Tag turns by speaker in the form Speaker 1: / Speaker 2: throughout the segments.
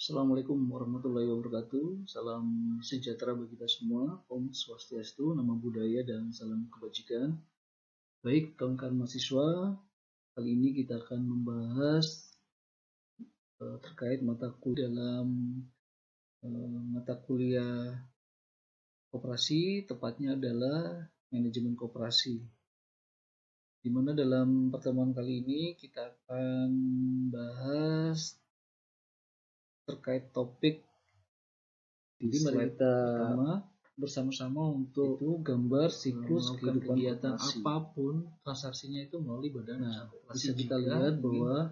Speaker 1: Assalamualaikum warahmatullahi wabarakatuh. Salam sejahtera bagi kita semua. Om Swastiastu, Namo Buddhaya, dan salam kebajikan. Baik, kawan-kawan mahasiswa, kali ini kita akan membahas terkait mata kuliah dalam mata kuliah koperasi, tepatnya adalah manajemen koperasi. Di mana dalam pertemuan kali ini kita akan bahas terkait topik di slide pertama bersama-sama untuk itu gambar siklus kegiatan apapun transaksinya itu melalui badan usaha koperasi. Bisa kita lihat bahwa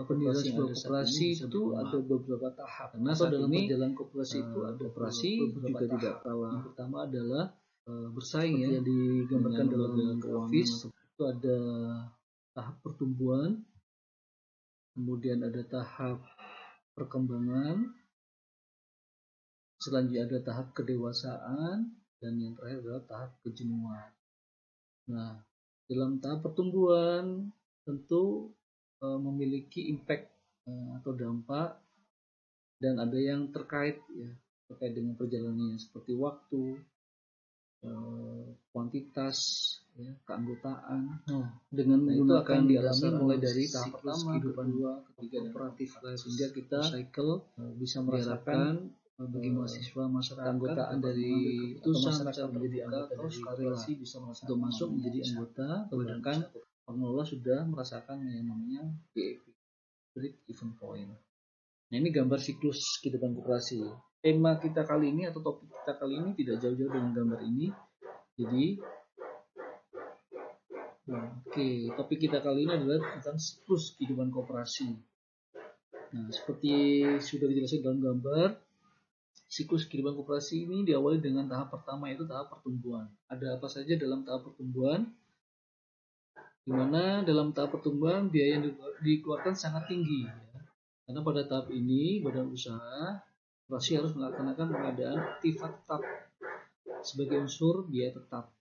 Speaker 1: pendirian sebuah koperasi itu ada beberapa tahap. Karena dalam perjalanan koperasi itu ada koperasi juga tidak kalah. Yang pertama adalah bersaing ya, yang digambarkan dalam grafis. Itu ada tahap pertumbuhan, kemudian ada tahap perkembangan, selanjutnya ada tahap kedewasaan, dan yang terakhir adalah tahap kejenuhan. Nah, dalam tahap pertumbuhan tentu memiliki impact atau dampak, dan ada yang terkait ya, terkait dengan perjalanannya seperti waktu, kuantitas, ya, keanggotaan. Dengan menggunakan dialami mulai dari tahap pertama, kedua, ketiga, dan kooperatif, sehingga kita cycle bisa merasakan bagi mahasiswa masyarakat keanggotaan dari keputusan masyarakat menjadi anggota dari koperasi bisa merasakan untuk masuk menjadi anggota, bahkan pengelola sudah merasakan yang namanya BEP, break even point. Nah, ini gambar siklus kehidupan koperasi. Tema kita kali ini atau topik kita kali ini tidak jauh-jauh dengan gambar ini. Jadi topik kita kali ini adalah tentang siklus kehidupan koperasi. Nah, seperti sudah dijelaskan dalam gambar, siklus kehidupan koperasi ini diawali dengan tahap pertama, yaitu tahap pertumbuhan. Ada apa saja dalam tahap pertumbuhan? Di mana dalam tahap pertumbuhan biaya yang dikeluarkan sangat tinggi, ya. Karena pada tahap ini badan usaha koperasi harus melaksanakan pengadaan aktiva tetap sebagai unsur biaya tetap.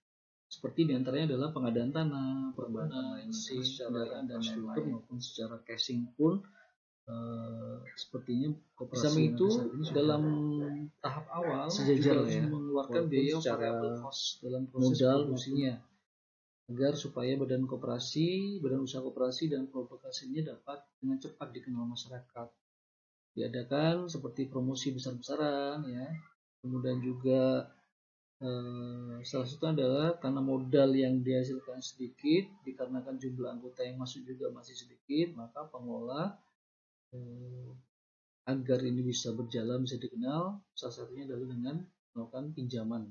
Speaker 1: Seperti diantaranya adalah pengadaan tanah, perbankan, kendaraan, dan struktur maupun secara casing pun sepertinya koperasi itu dalam tahap awal sejajar harus mengeluarkan biaya variable cost dalam proses produksinya, agar supaya badan usaha koperasi dan produk hasilnya dapat dengan cepat dikenal masyarakat. Diadakan seperti promosi besar-besaran, ya. Kemudian juga salah satu adalah karena modal yang dihasilkan sedikit, dikarenakan jumlah anggota yang masuk juga masih sedikit, maka pengelola agar ini bisa berjalan, bisa dikenal, salah satunya adalah dengan melakukan pinjaman.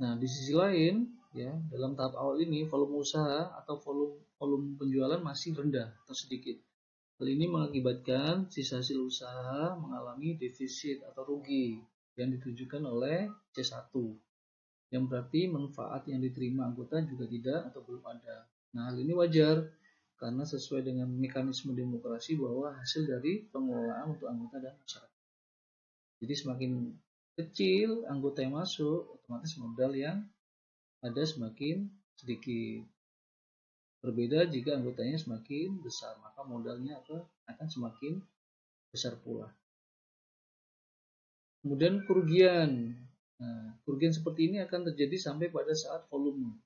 Speaker 1: Nah, di sisi lain, ya, dalam tahap awal ini volume usaha atau volume penjualan masih rendah atau sedikit. Hal ini mengakibatkan sisa hasil usaha mengalami defisit atau rugi yang ditujukan oleh C1, yang berarti manfaat yang diterima anggota juga tidak atau belum ada. Nah, hal ini wajar karena sesuai dengan mekanisme demokrasi bahwa hasil dari pengelolaan untuk anggota dan masyarakat. Jadi semakin kecil anggota yang masuk, otomatis modal yang ada semakin sedikit. Berbeda jika anggotanya semakin besar, maka modalnya akan semakin besar pula. Kemudian kerugian. Nah, kerugian seperti ini akan terjadi sampai pada saat volume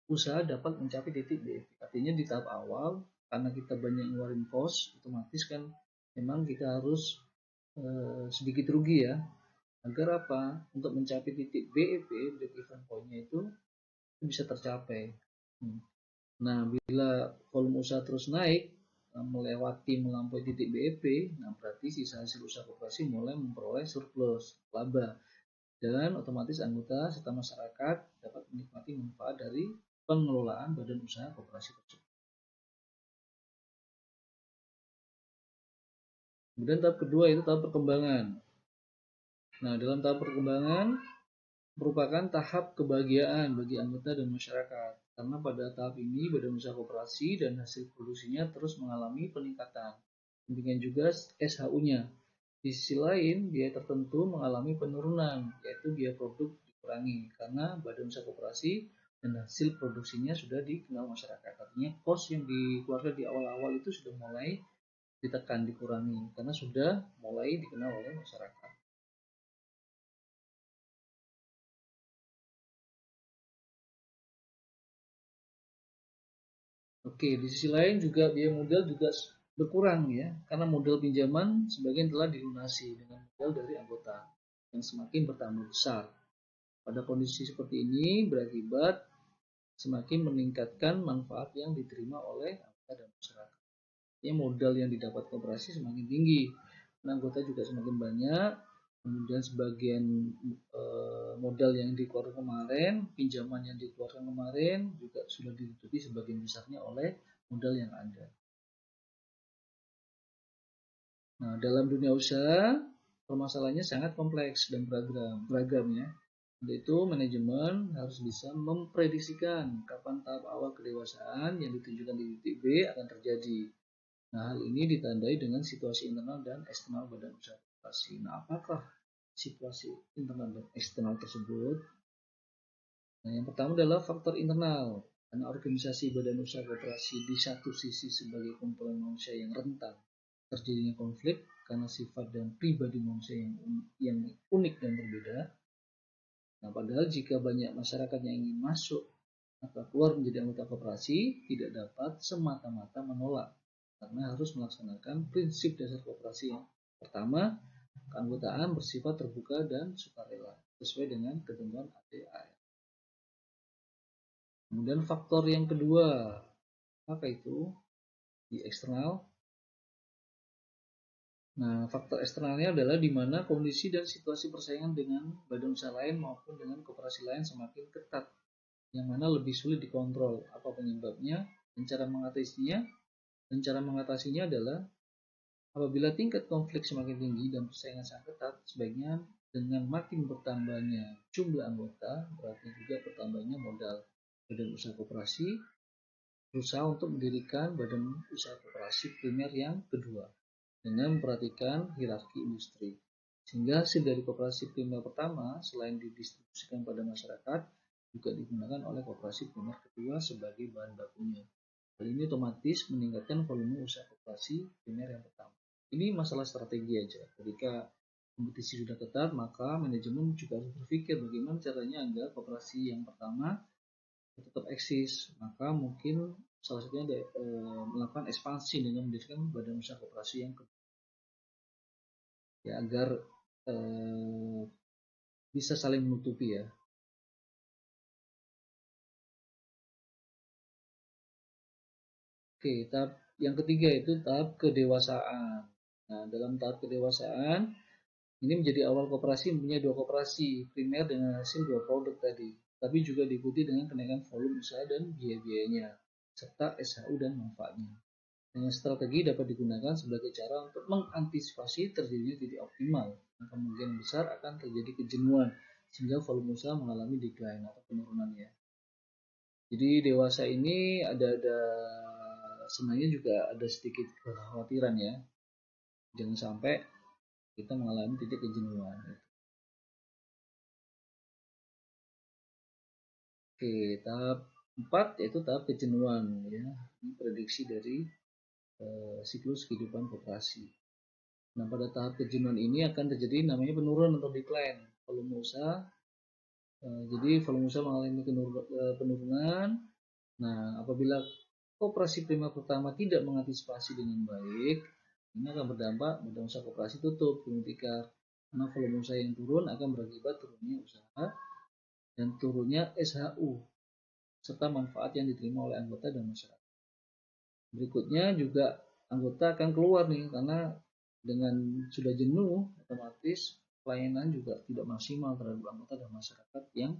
Speaker 1: usaha dapat mencapai titik BEP. Artinya di tahap awal, karena kita banyak ngeluarin cost, otomatis kan memang kita harus sedikit rugi, ya. Agar apa? Untuk mencapai titik BEP, break even point-nya itu bisa tercapai. Nah, bila volume usaha terus naik, melampaui titik BEP, nah berarti sisa hasil usaha koperasi mulai memperoleh surplus, laba, dan otomatis anggota serta masyarakat dapat menikmati manfaat dari pengelolaan badan usaha koperasi tersebut. Kemudian tahap kedua itu tahap perkembangan. Nah, dalam tahap perkembangan merupakan tahap kebahagiaan bagi anggota dan masyarakat, karena pada tahap ini badan usaha koperasi dan hasil produksinya terus mengalami peningkatan. Demikian juga SHU-nya. Di sisi lain, biaya tertentu mengalami penurunan, yaitu biaya produk dikurangi, karena badan usaha koperasi dan hasil produksinya sudah dikenal masyarakat. Artinya cost yang dikeluarkan di awal-awal itu sudah mulai ditekan, dikurangi, karena sudah mulai dikenal oleh masyarakat. Oke, di sisi lain juga biaya modal juga berkurang ya, karena modal pinjaman sebagian telah dilunasi dengan modal dari anggota yang semakin bertambah besar. Pada kondisi seperti ini berakibat semakin meningkatkan manfaat yang diterima oleh anggota dan masyarakat. Ya, modal yang didapat koperasi semakin tinggi, anggota juga semakin banyak, kemudian sebagian modal yang dikeluarkan kemarin, pinjaman yang dikeluarkan kemarin juga sudah ditutupi sebagian besarnya oleh modal yang ada. Nah, dalam dunia usaha permasalahannya sangat kompleks dan beragam ya. Yaitu manajemen harus bisa memprediksikan kapan tahap awal kedewasaan yang ditunjukkan di titik B akan terjadi. Nah, hal ini ditandai dengan situasi internal dan eksternal badan usaha koperasi. Nah, apakah situasi internal dan eksternal tersebut? Nah, yang pertama adalah faktor internal. Karena organisasi badan usaha koperasi di satu sisi sebagai komponen manusia yang rentan terjadinya konflik karena sifat dan pribadi manusia yang unik dan berbeda. Nah, padahal jika banyak masyarakat yang ingin masuk atau keluar menjadi anggota koperasi, tidak dapat semata-mata menolak karena harus melaksanakan prinsip dasar koperasi yang pertama, keanggotaan bersifat terbuka dan sukarela sesuai dengan ketentuan ADAR. Kemudian faktor yang kedua, apa itu? Di eksternal. Nah, faktor eksternalnya adalah di mana kondisi dan situasi persaingan dengan badan usaha lain maupun dengan koperasi lain semakin ketat, yang mana lebih sulit dikontrol. Apa penyebabnya? Dan cara mengatasinya? Dan cara mengatasinya adalah apabila tingkat konflik semakin tinggi dan persaingan sangat ketat, sebaiknya dengan makin bertambahnya jumlah anggota, berarti juga bertambahnya modal badan usaha koperasi, berusaha untuk mendirikan badan usaha koperasi primer yang kedua dengan memperhatikan hierarki industri. Sehingga hasil dari koperasi primer pertama selain didistribusikan pada masyarakat juga digunakan oleh koperasi primer kedua sebagai bahan bakunya. Hal ini otomatis meningkatkan volume usaha koperasi primer yang pertama. Ini masalah strategi aja. Ketika kompetisi sudah ketat, maka manajemen juga harus berpikir bagaimana caranya agar koperasi yang pertama tetap eksis. Maka mungkin salah satunya melakukan ekspansi dengan mendirikan badan usaha koperasi yang kedua. Ya, agar bisa saling menutupi ya. Oke, tahap yang ketiga itu tahap kedewasaan. Nah, dalam tahap kedewasaan ini menjadi awal koperasi mempunyai dua koperasi primer dengan hasil dua produk tadi, tapi juga diikuti dengan kenaikan volume usaha dan biaya-biayanya serta SHU dan manfaatnya. Dengan strategi dapat digunakan sebagai cara untuk mengantisipasi terjadinya titik optimal. Nah, kemungkinan besar akan terjadi kejenuhan sehingga volume usaha mengalami decline atau penurunan ya. Jadi dewasa ini ada sebenarnya juga ada sedikit kekhawatiran ya. Jangan sampai kita mengalami titik kejenuhan. Oke, tahap 4 yaitu tahap kejenuhan ya. Ini prediksi dari siklus kehidupan koperasi. Nah, pada tahap kejenuhan ini akan terjadi namanya penurunan atau decline volume usaha. Jadi volume usaha mengalami penurunan. Nah, apabila koperasi primer pertama tidak mengantisipasi dengan baik, ini akan berdampak pada usaha koperasi tutup, gulung tikar. Karena volume usaha yang turun akan berakibat turunnya usaha dan turunnya SHU serta manfaat yang diterima oleh anggota dan masyarakat. Berikutnya juga anggota akan keluar nih karena dengan sudah jenuh otomatis pelayanan juga tidak maksimal terhadap anggota dan masyarakat yang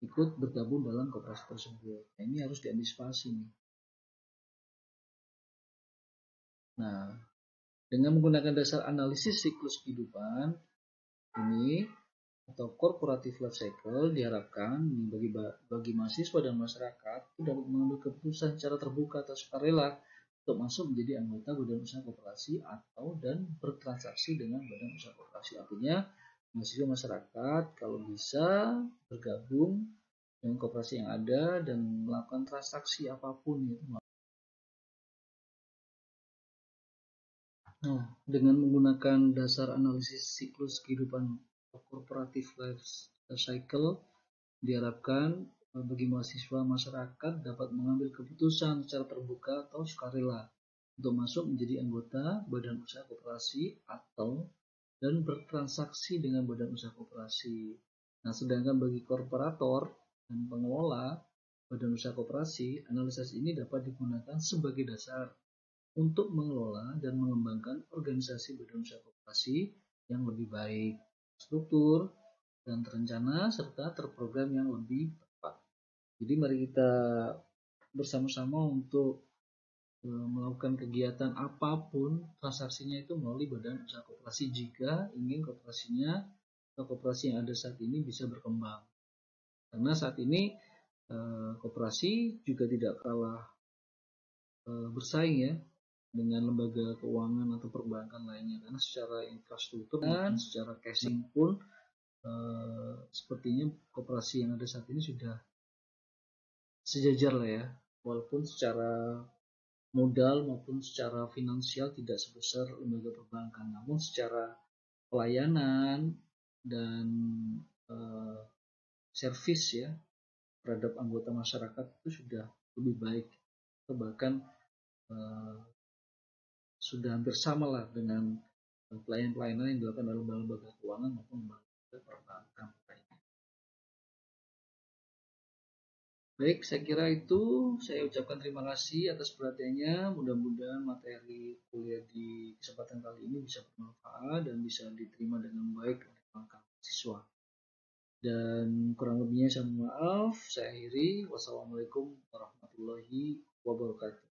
Speaker 1: ikut bergabung dalam koperasi tersebut. Nah, ini harus diantisipasi nih. Nah, dengan menggunakan dasar analisis siklus kehidupan ini atau corporative life cycle diharapkan bagi mahasiswa dan masyarakat itu dapat mengambil keputusan secara terbuka atau sukarela untuk masuk menjadi anggota badan usaha koperasi atau dan bertransaksi dengan badan usaha koperasi. Artinya mahasiswa masyarakat kalau bisa bergabung dengan koperasi yang ada dan melakukan transaksi apapun gitu. Nah, dengan menggunakan dasar analisis siklus kehidupan corporative life cycle, diharapkan bagi mahasiswa masyarakat dapat mengambil keputusan secara terbuka atau sukarela untuk masuk menjadi anggota badan usaha koperasi atau dan bertransaksi dengan badan usaha koperasi. Nah, sedangkan bagi korporator dan pengelola badan usaha koperasi, analisis ini dapat digunakan sebagai dasar untuk mengelola dan mengembangkan organisasi badan usaha koperasi yang lebih baik, struktur, dan terencana, serta terprogram yang lebih tepat. Jadi mari kita bersama-sama untuk melakukan kegiatan apapun transaksinya itu melalui badan usaha koperasi jika ingin koperasinya atau koperasi yang ada saat ini bisa berkembang. Karena saat ini koperasi juga tidak kalah bersaing ya dengan lembaga keuangan atau perbankan lainnya, karena secara infrastruktur dan secara casing pun sepertinya koperasi yang ada saat ini sudah sejajar lah ya, walaupun secara modal maupun secara finansial tidak sebesar lembaga perbankan, namun secara pelayanan dan servis ya terhadap anggota masyarakat itu sudah lebih baik, atau bahkan sudah hampir sama lah dengan pelayanan-pelayanan yang dilakukan oleh lembaga keuangan maupun lembaga perbankan. Baik, saya kira itu. Saya ucapkan terima kasih atas perhatiannya. Mudah-mudahan materi kuliah di kesempatan kali ini bisa bermanfaat dan bisa diterima dengan baik oleh para siswa. Dan kurang lebihnya saya mohon maaf. Saya akhiri. Wassalamualaikum warahmatullahi wabarakatuh.